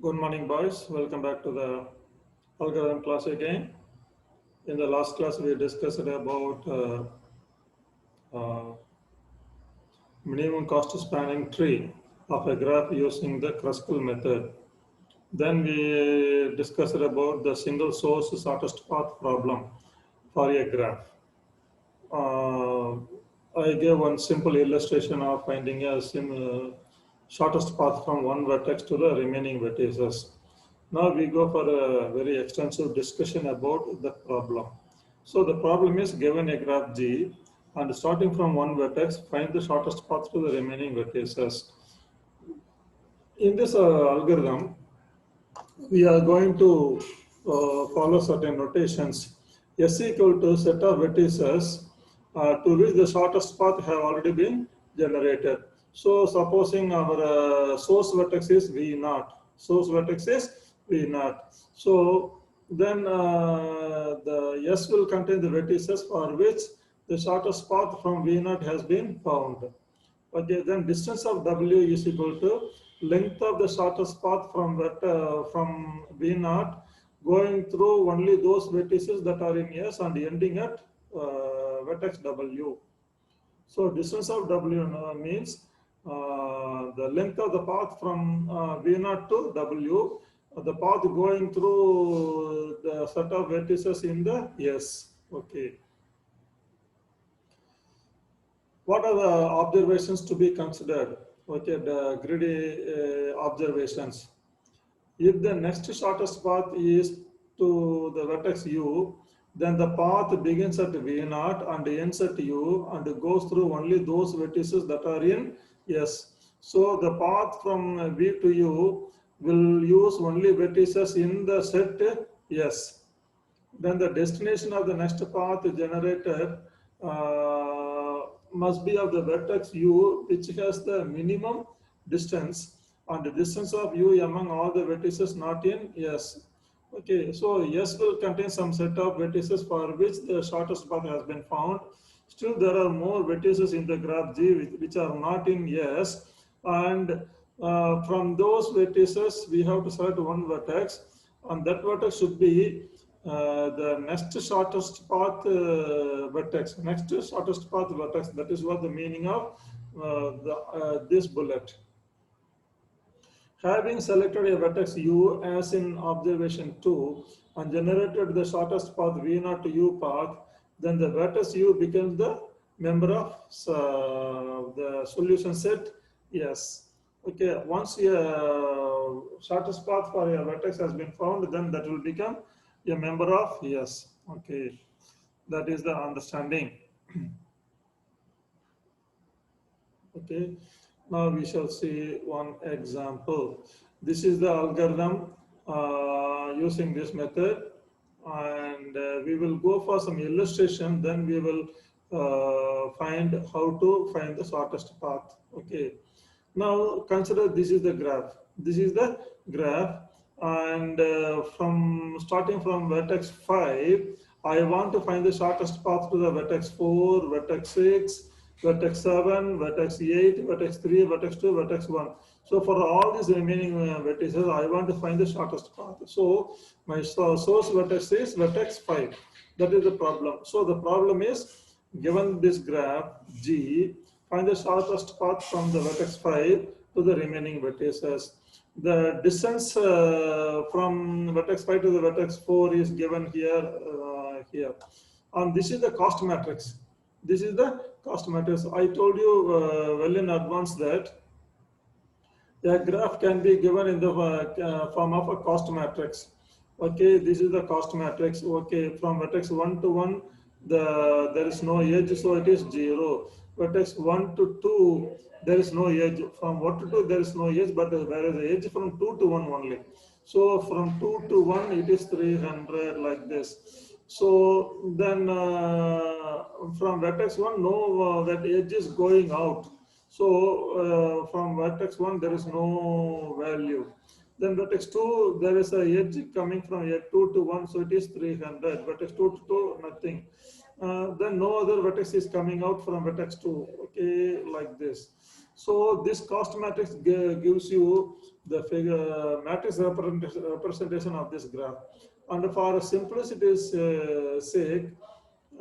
Good morning, boys. Welcome back to the algorithm class again. In the last class, we discussed about uh, minimum cost spanning tree of a graph using the Kruskal method. Then we discussed about the single source shortest path problem for a graph. Uh, I gave one simple illustration of finding a shortest path from one vertex to the remaining vertices. Now we go for a very extensive discussion about the problem. So the problem is given a graph G and starting from one vertex, find the shortest path to the remaining vertices. In this algorithm, we are going to follow certain notations. S equal to set of vertices to which the shortest path have already been generated. So supposing our source vertex is V naught. Source vertex is V naught. So then the S will contain the vertices for which the shortest path from V naught has been found. Okay, then distance of W is equal to length of the shortest path from V naught going through only those vertices that are in S and ending at vertex W. So distance of W means the length of the path from V naught to W, the path going through the set of vertices in the S. Okay. What are the observations to be considered? Okay, the greedy observations. If the next shortest path is to the vertex U, then the path begins at V naught and ends at U and goes through only those vertices that are in S. So the path from V to U will use only vertices in the set S. Then the destination of the next path generated must be of the vertex U, which has the minimum distance and the distance of U among all the vertices not in S. Okay, so S will contain some set of vertices for which the shortest path has been found. Still, there are more vertices in the graph G which are not in S, and from those vertices, we have to select one vertex, and that vertex should be the next shortest path vertex. Next shortest path vertex. That is what the meaning of this bullet. Having selected a vertex U as in observation 2 and generated the shortest path V0 to U path, then the vertex U becomes the member of the solution set S. Okay, once a shortest path for a vertex has been found, then that will become a member of S. Okay, that is the understanding. Okay, now we shall see one example. This is the algorithm using this method, and we will go for some illustration, then we will find how to find the shortest path. Okay, now consider this is the graph. This is the graph, and from starting from vertex 5, I want to find the shortest path to the vertex 4, vertex 6, vertex 7, vertex 8, vertex 3, vertex 2, vertex 1. So for all these remaining vertices, I want to find the shortest path. So my source vertex is vertex 5. That is the problem. So the problem is, given this graph G, find the shortest path from the vertex 5 to the remaining vertices. The distance from vertex 5 to the vertex 4 is given here. And this is the cost matrix. This is the cost matrix. I told you well in advance that a graph can be given in the form of a cost matrix. Okay, this is the cost matrix. Okay, from vertex 1 to 1, there is no edge, so it is 0. Vertex 1 to 2, there is no edge. From 1 to 2, there is no edge, but there is an edge from 2 to 1 only. So from 2 to 1, it is 300 like this. So then from vertex 1, no, that edge is going out. So from vertex 1, there is no value. Then vertex 2, there is a edge coming from 2 to 1, so it is 300. Vertex 2 to 2, nothing. Then no other vertex is coming out from vertex 2. Okay, like this. So this cost matrix gives you the figure matrix representation of this graph. And for simplicity's sake,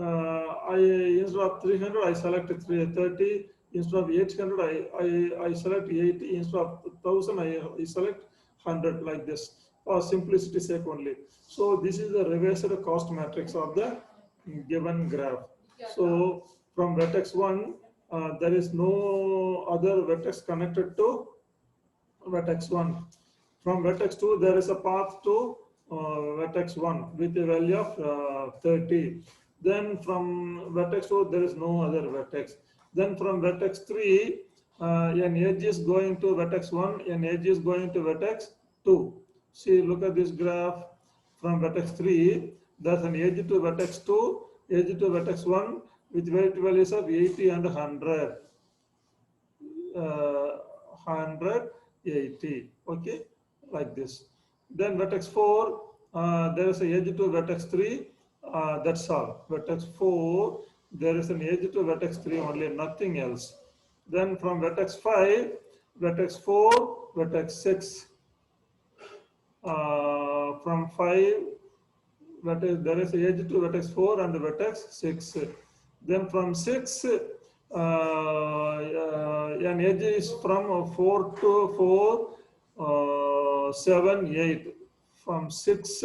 I instead of 300 I select 330, instead of 800 I select 80, instead of 1000 I select 100, like this, for simplicity sake only. So this is the reversed cost matrix of the given graph. So from vertex 1 there is no other vertex connected to vertex 1. From vertex 2 there is a path to vertex 1 with a value of 30. Then from vertex 2 there is no other vertex. Then from vertex 3 an edge is going to vertex 1, an edge is going to vertex 2. See, look at this graph. From vertex 3 there's an edge to vertex 2, edge to vertex 1 with values of 80 and 100. 180, okay, like this. Then vertex 4 there is a edge to vertex 3, that's all. Vertex 4 there is an edge to vertex 3 only, nothing else. Then from vertex 5, vertex 4, vertex 6, from 5 there is a edge to vertex 4 and vertex 6. Then from 6 an edge is from 4 to 4, 7, 8. From 6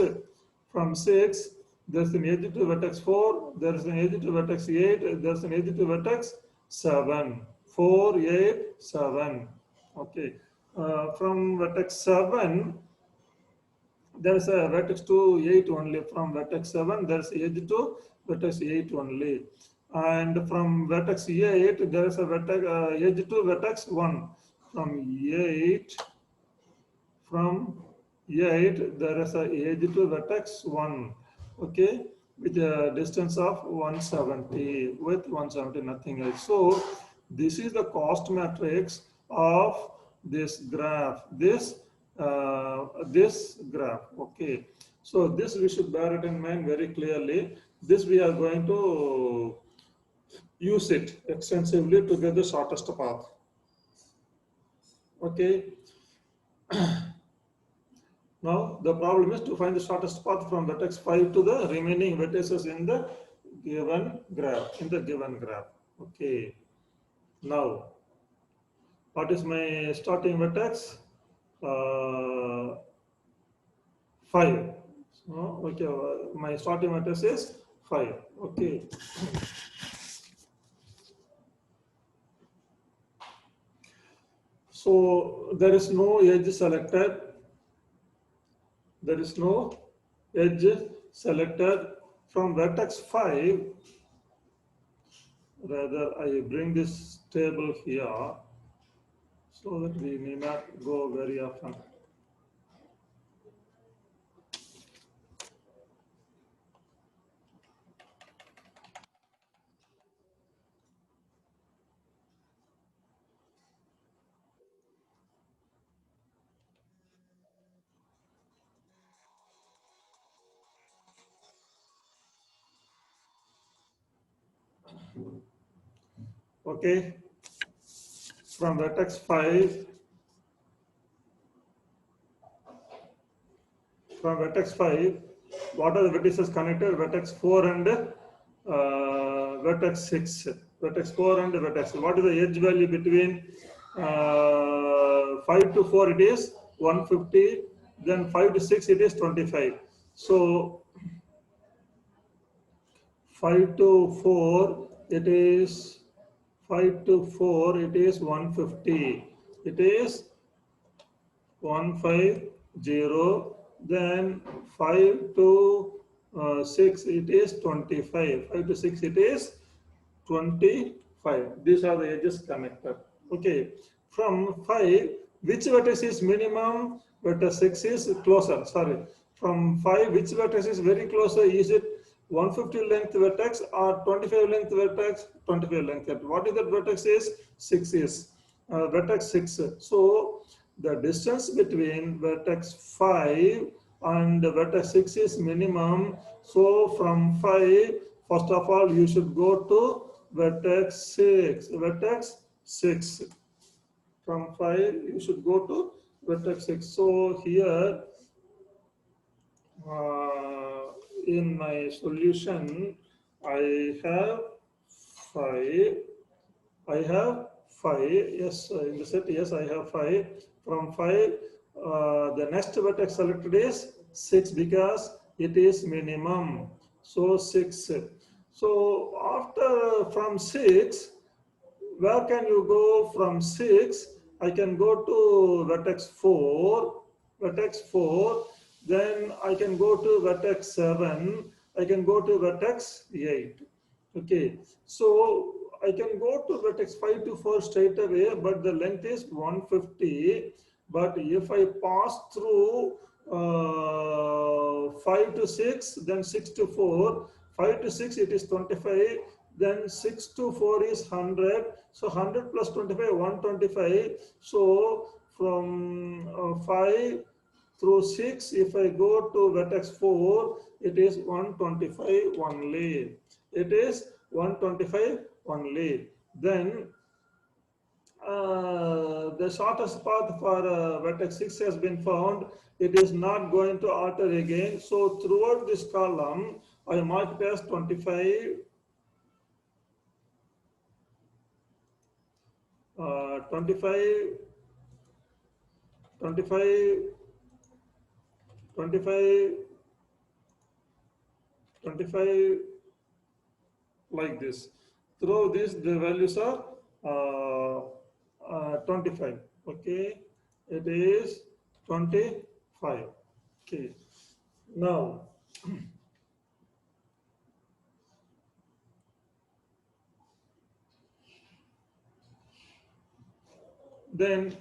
there's an edge to vertex 4, there's an edge to vertex 8, there's an edge to vertex 7. 4, 8, 7. Okay. From vertex 7 there's a vertex to 8 only. From vertex 7 there's edge to vertex 8 only. And from vertex 8 there is a vertex edge to vertex 1. From 8 there is a edge to vertex 1, okay, with a distance of 170, with 170, nothing else. So this is the cost matrix of this graph, this graph, okay. So this we should bear it in mind very clearly. This we are going to use it extensively to get the shortest path, okay. Now the problem is to find the shortest path from vertex 5 to the remaining vertices in the given graph, okay. Now what is my starting vertex? 5. So, okay, my starting vertex is 5, okay. So there is no edge selected. There is no edge selected from vertex 5. Rather, I bring this table here so that we may not go very often. Okay, from vertex 5, what are the vertices connected? Vertex 4 and vertex 6. Vertex 4 and vertex. What is the edge value between 5 to 4? It is 150. Then 5 to 6 it is 25. So 5 to 4 it is 150. It is 150. Then 5 to 6 it is 25. 5 to 6 it is 25. These are the edges connected. Okay. From 5, which vertex is minimum? Vertex 6 is closer. Sorry. From 5, which vertex is very closer? Is it 150 length vertex or 25 length vertex? 25 length. What is that vertex is? 6 is vertex 6. So the distance between vertex 5 and vertex 6 is minimum. So from 5, first of all, you should go to vertex 6. Vertex 6. From 5, you should go to vertex 6. So here, in my solution, I have 5. I have 5. Yes, in the set, yes, I have 5. From 5, the next vertex selected is 6 because it is minimum. So 6. So after from 6, where can you go from 6? I can go to vertex 4, then I can go to vertex 7, I can go to vertex 8. Okay, so I can go to vertex 5 to 4 straight away, but the length is 150. But if I pass through 5 to 6, then 6 to 4, 5 to 6 it is 25, then 6 to 4 is 100. So 100 plus 25, 125. So from 5 through 6, if I go to vertex 4, it is 125 only. It is 125 only. Then the shortest path for vertex 6 has been found. It is not going to alter again. So throughout this column, I mark it as 25, 25, 25, 25, 25, like this. Through this, the values are 25. Okay, it is 25. Okay, now then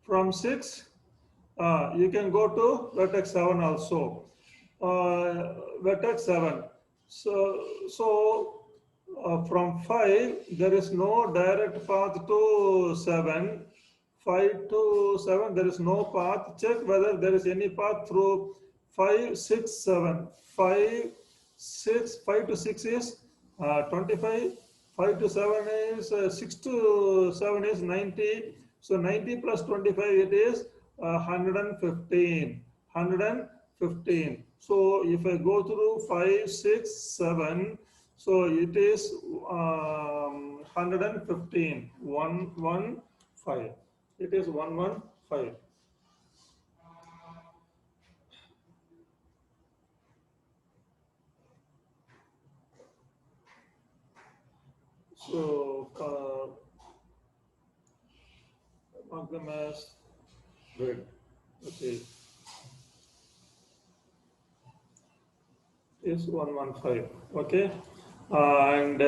from 6, you can go to vertex 7 also. Vertex 7. So from 5, there is no direct path to 7. 5 to 7, there is no path. Check whether there is any path through 5, 6, 7. 5, 6, 5 to 6 is 25. 5 to 7 is 6 to 7 is 90. So 90 plus 25, it is 115. 115. So if I go through 5, 6, 7, so it is 115. 115. It is 115. So mark them as red. Okay. Is 115. Okay. And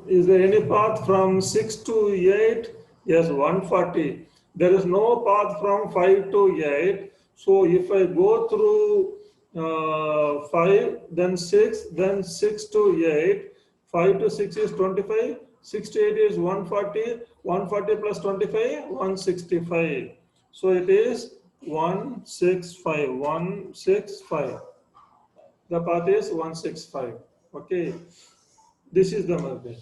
is there any path from 6 to 8? Yes, 140. There is no path from 5 to 8. So if I go through 5, then 6, then 6 to 8, 5 to 6 is 25, 6 to 8 is 140, 140 plus 25, 165. So it is 165, 165. The path is 165. Okay, this is the method.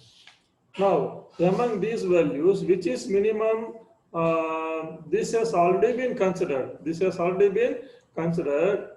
Now, among these values, which is minimum, this has already been considered. This has already been considered.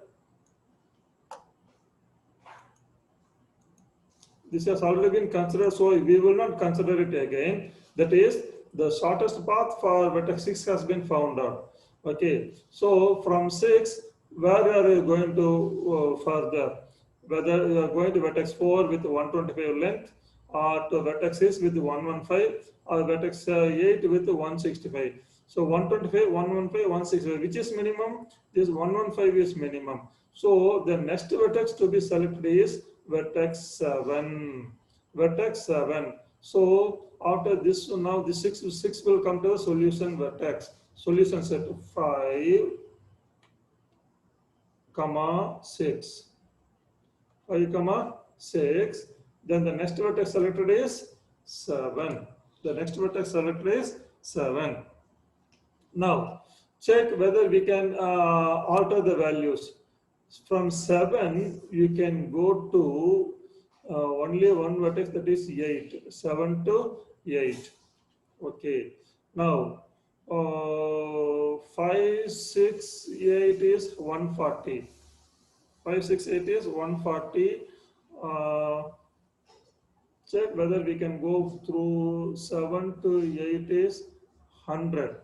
This has already been considered, so we will not consider it again. That is, the shortest path for vertex 6 has been found out. Okay, so from 6, where are you going to further? Whether you are going to vertex 4 with 125 length, or to vertex 6 with 115, or vertex 8 with 165. So 125, 115, 165, which is minimum? This 115 is minimum. So the next vertex to be selected is vertex 7. Vertex 7. So after this, so now the 6 will come to the solution vertex. Solution set 5, comma 6. 5, comma 6. Then the next vertex selected is 7. The next vertex selected is 7. Now check whether we can alter the values. From 7, you can go to only one vertex, that is 8. 7 to 8. Okay. Now, 568 is 140. 568 is 140. Uh, Check whether we can go through 7 to 8 is 100.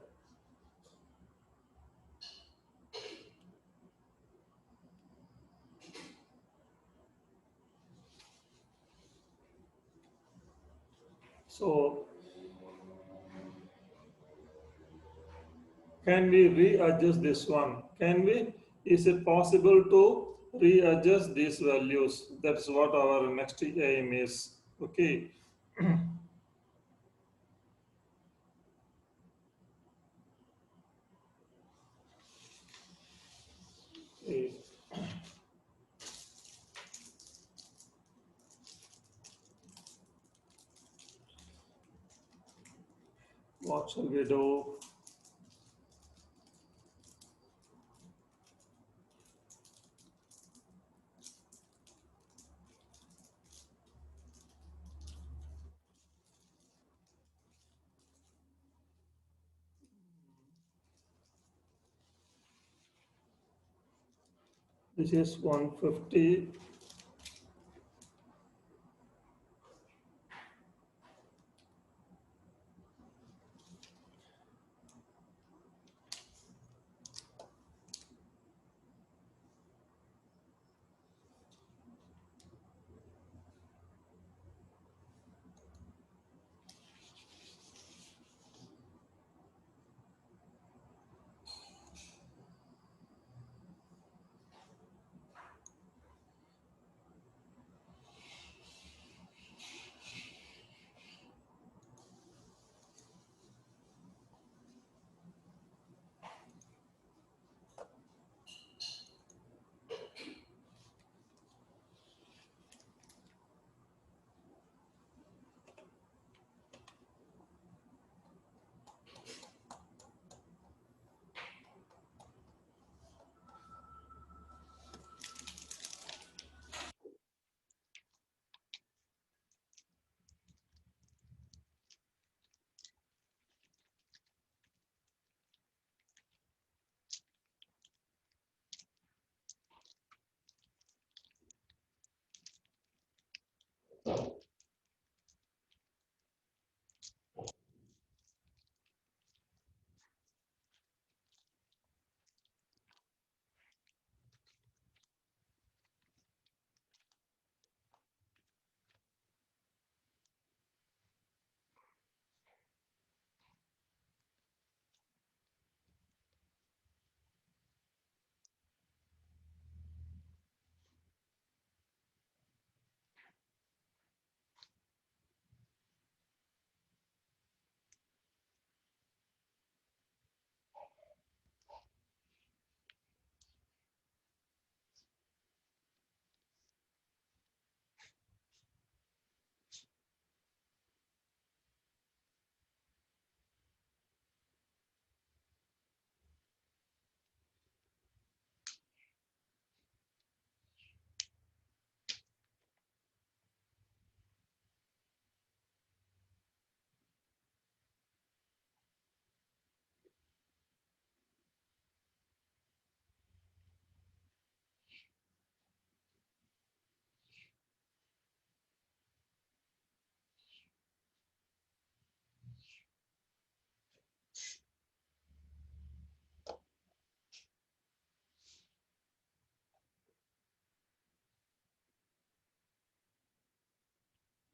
So can we readjust this one? Can we? Is it possible to readjust these values? That's what our next aim is. Okay. Okay. What shall we do? This is 150.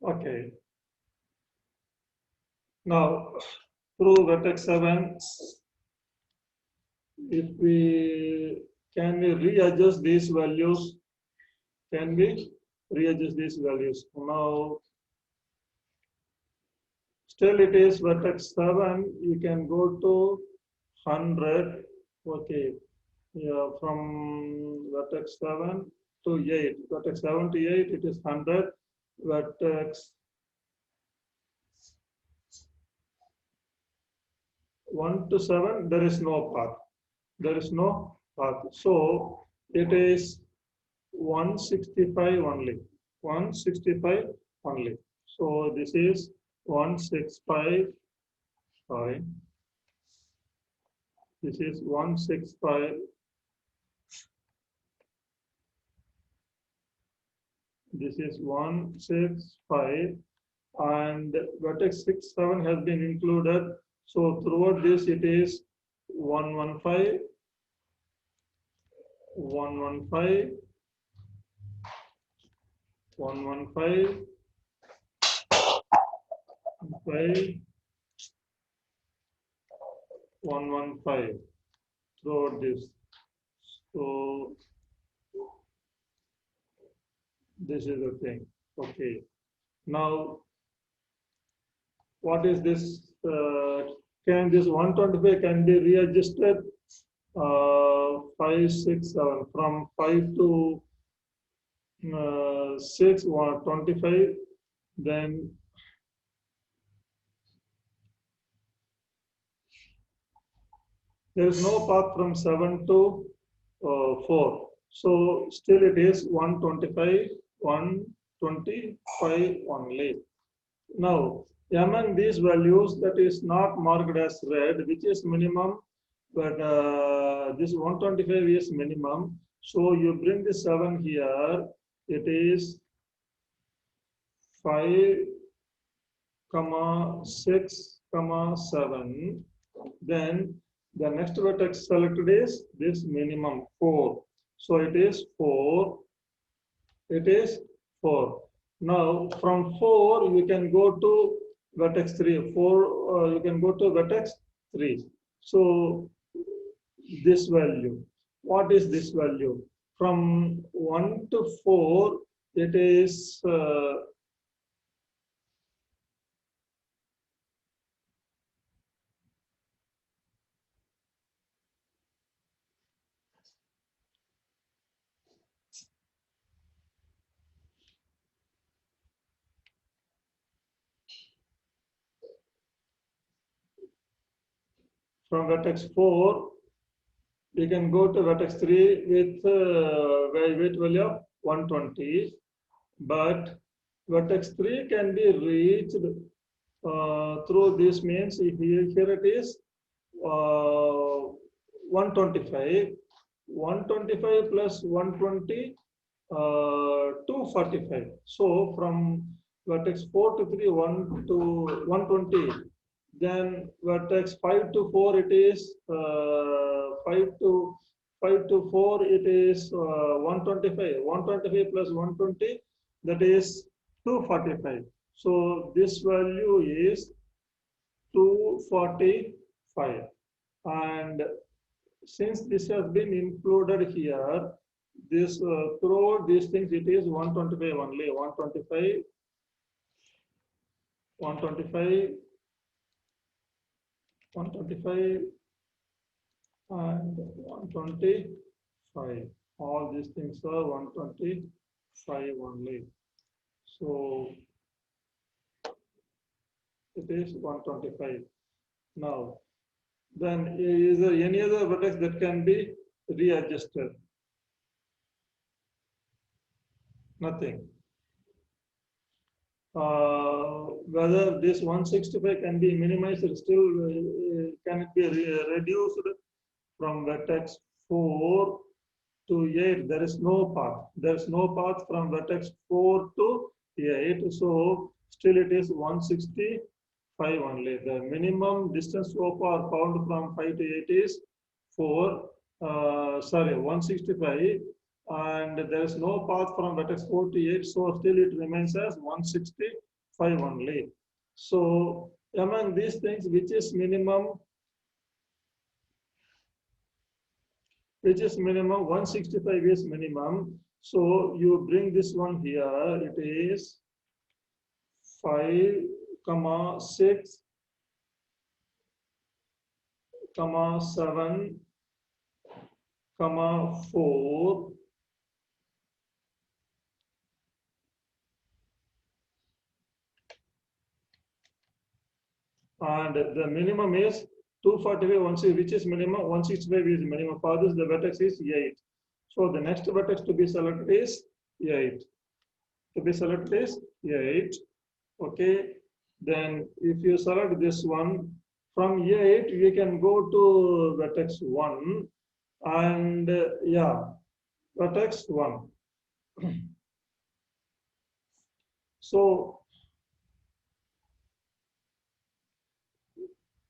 Okay. Now, through vertex 7, if we can we readjust these values? Can we readjust these values? Now, still it is vertex 7. You can go to 100. Okay. Yeah, from vertex 7 to 8. Vertex 7 to 8, it is 100. Vertex 1 to 7, there is no path. There is no path. So it is 165 only. 165 only. So this is 165 sorry, this is 165. This is 165, and vertex 6, 7 has been included. So throughout this, it is 115, 115, 115, 5, 115 throughout this. So this is the thing. Okay. Now, what is this? Can this 125 can be readjusted? 5, 6, 7 from 5 to 6, 125. Then there is no path from 7 to 4. So still it is 125, 125 only. Now, among these values that is not marked as red, which is minimum, but this 125 is minimum. So you bring the 7 here, it is 5, 6, 7. Then the next vertex selected is this minimum 4. So it is 4. It is 4. Now from 4 you can go to vertex 3. 4 you can go to vertex 3. So this value. What is this value? From 1 to 4 it is from vertex 4, we can go to vertex 3 with weight value of 120, but vertex 3 can be reached through this means. If here it is 125, 125 plus 120, 245. So from vertex 4 to 3, 1 to 120. Then vertex 5 to 4 it is 5 to 4 it is 125. 125 plus 120, that is 245. So this value is 245. And since this has been included here, this throughout these things it is 125 only. 125, 125, 125 and 125. All these things are 125 only. So it is 125. Now, then is there any other vertex that can be readjusted? Nothing. Whether this 165 can be minimized, still can it be reduced from vertex 4 to 8? There is no path. There is no path from vertex 4 to 8. So still it is 165 only. The minimum distance so far found from 5 to 8 is 165. And there is no path from vertex 4 to 8, so still it remains as 165 only. So among these things, which is minimum? Which is minimum? 165 is minimum. So you bring this one here, it is 5, 6, 7, 4. And the minimum is 245, which is minimum. 165 is minimum. For this, the vertex is 8. So the next vertex to be selected is 8. To be selected is 8. Okay. Then if you select this one, from 8 we can go to vertex 1 and yeah, vertex 1. So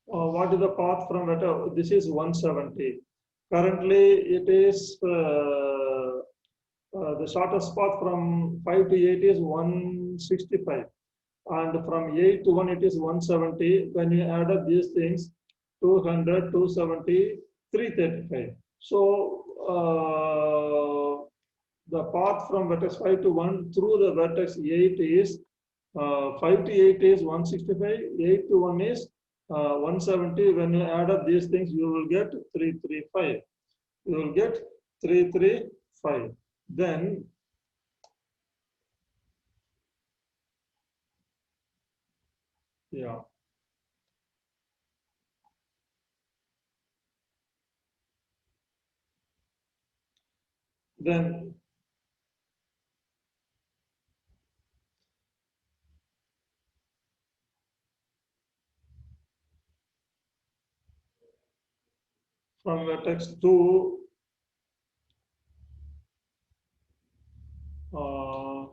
what is the path from vertex? This is 170. Currently it is the shortest path from 5 to 8 is 165. And from 8 to 1 it is 170. When you add up these things, 200, 270, 335. So the path from vertex 5 to 1 through the vertex 8 is 5 to 8 is 165, 8 to 1 is 170. When you add up these things, you will get 335. You will get 335. Then yeah. Then from vertex 2, uh,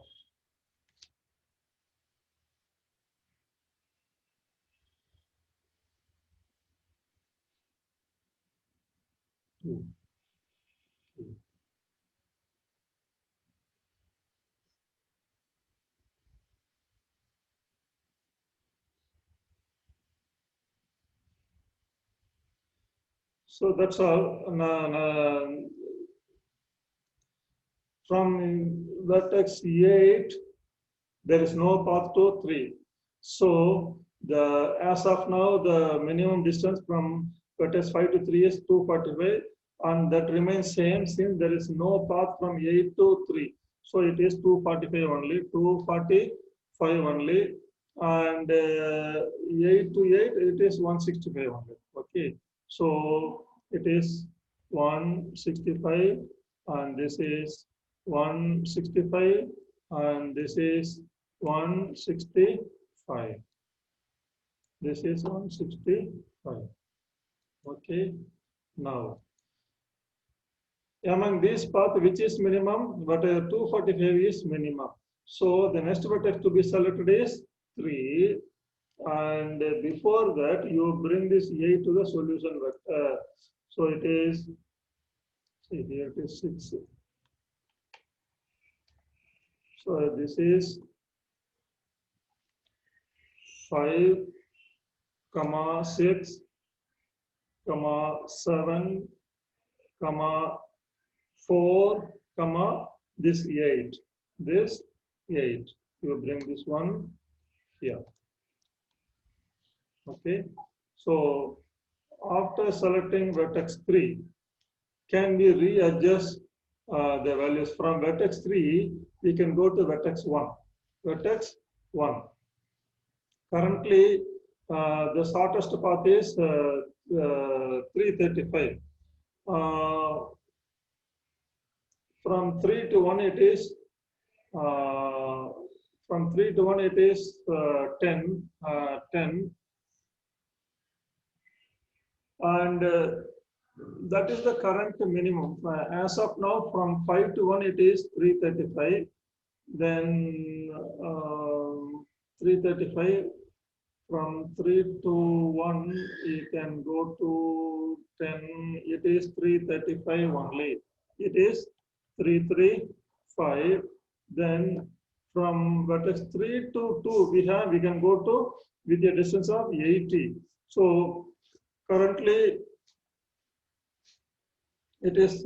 two. So that's all. From vertex 8, there is no path to 3. So as of now, the minimum distance from vertex 5 to 3 is 245, and that remains same since there is no path from 8 to 3. So it is 245 only, 245 only, and 8 to 8, it is 165 only. Okay, so it is 165, and this is 165, and this is 165. This is 165. Okay. Now, among these path, which is minimum, but 245 is minimum. So the next vertex to be selected is 3. And before that, you bring this A to the solution vector. So it is, see here it is 6. So this is 5, 6, 7, 4, this 8. This 8. You bring this one here. Okay. So after selecting vertex 3, can we readjust the values from vertex 3? We can go to vertex 1. Vertex 1. Currently, the shortest path is 335. From 3 to 1, it is from 3 to 1, it is 10, 10, and that is the current minimum. As of now, from 5 to 1, it is 335. Then 335. From 3 to 1, you can go to 10. It is 335 only. It is 335. Then from vertex 3 to 2, we can go to with a distance of 80. So currently it is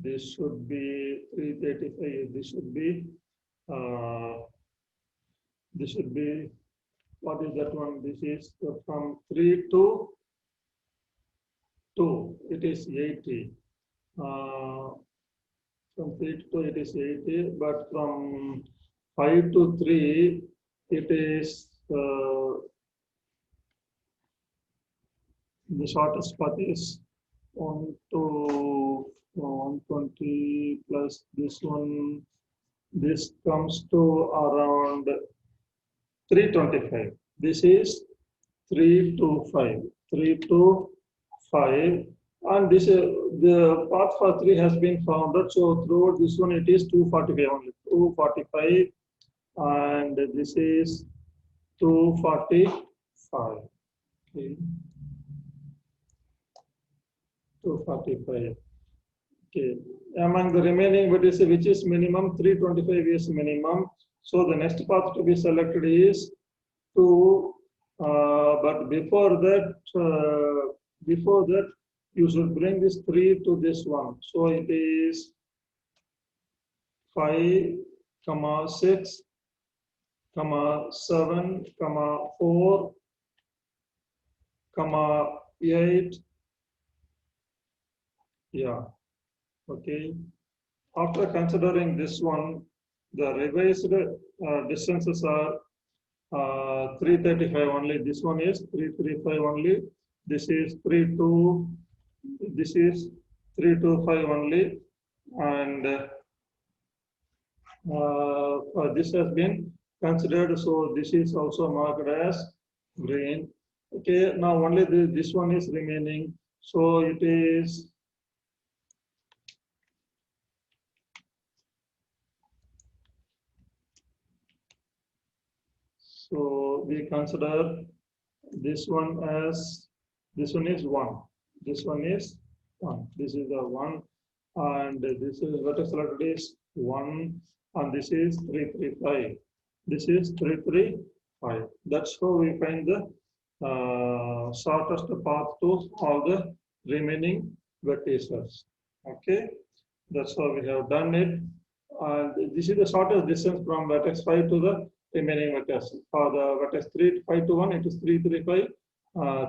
this should be 335. This should be what is that one? This is from 3 to 2. It is 80. From 3 to 2, it is 80. But from 5 to 3, it is the shortest path is 1 to 120 plus this one. This comes to around 325. This is 3 to 5. 3 to 5. And this the path for 3 has been founded. So through this one it is 245 only. 245 and this is 245. Okay. 245. Okay. Among the remaining vertices, which is minimum, 325 is minimum. So the next path to be selected is 2. But before that, you should bring this 3 to this one. So it is 5, 6, 7, 4, 8. Yeah. Okay. After considering this one, the revised distances are 335 only. This one is 335 only. This is 32. This is 325 only, and this has been considered. So this is also marked as green. Okay. Now only this one is remaining. So it is. So we consider this one as, this one is 1. This one is 1. This is the 1. And this is vertex selected is 1. And this is 335. This is 335. That's how we find the shortest path to all the remaining vertices. Okay. That's how we have done it. And this is the shortest distance from vertex 5 to the remaining vertex. For the vertex 3, 5 to 1, it is 335,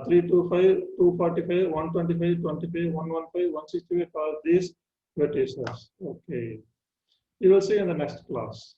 325, 245, 125, 25, 115, 165 for these vertices. Okay. You will see in the next class.